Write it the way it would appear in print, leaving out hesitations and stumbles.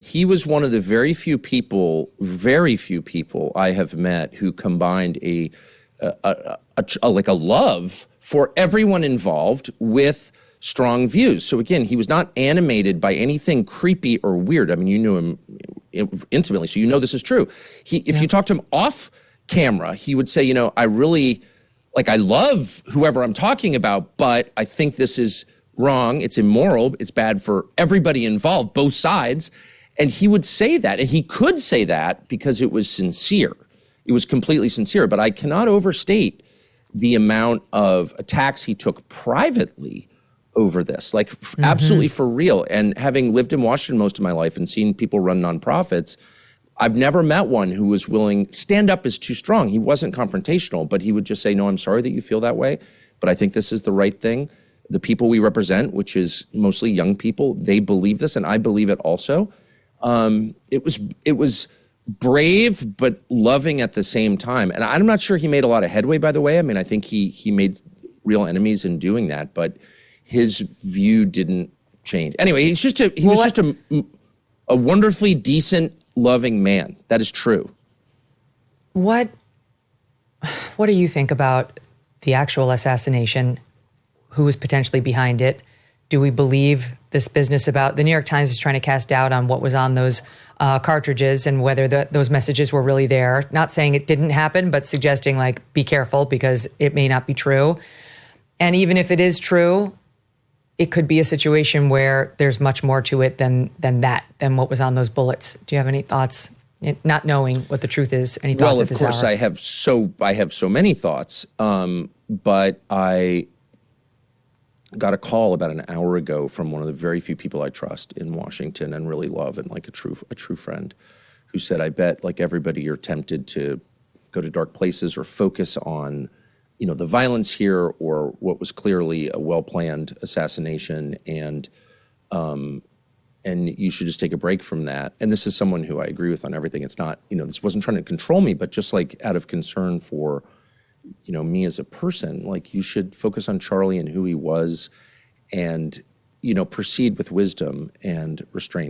He was one of the very few people I have met who combined a love for everyone involved with strong views. So again, he was not animated by anything creepy or weird. I mean, you knew him intimately, so you know this is true. If you talk to him off camera, he would say, I really, I love whoever I'm talking about, but I think this is wrong, it's immoral, it's bad for everybody involved, both sides. And he would say that, and he could say that because it was sincere. It was completely sincere, but I cannot overstate the amount of attacks he took privately over this, absolutely for real. And having lived in Washington most of my life and seen people run nonprofits, I've never met one who was willing, stand up is too strong. He wasn't confrontational, but he would just say, no, I'm sorry that you feel that way, but I think this is the right thing. The people we represent, which is mostly young people, they believe this, and I believe it also. It was brave, but loving at the same time. And I'm not sure he made a lot of headway, by the way. I mean, I think he made real enemies in doing that, but his view didn't change. Anyway, he was just a wonderfully decent, loving man. That is true. What do you think about the actual assassination? Who was potentially behind it? Do we believe this business about the New York Times is trying to cast doubt on what was on those cartridges and whether those messages were really there? Not saying it didn't happen, but suggesting be careful because it may not be true. And even if it is true, it could be a situation where there's much more to it than what was on those bullets. Do you have any thoughts? Not knowing what the truth is, any thoughts at this hour? Well, of course, I have so many thoughts, but I got a call about an hour ago from one of the very few people I trust in Washington and really love, and a true friend, who said, I bet everybody you're tempted to go to dark places or focus on the violence here or what was clearly a well-planned assassination, and you should just take a break from that. And this is someone who I agree with on everything. It's not, this wasn't trying to control me, but just out of concern for me as a person, you should focus on Charlie and who he was and, proceed with wisdom and restraint.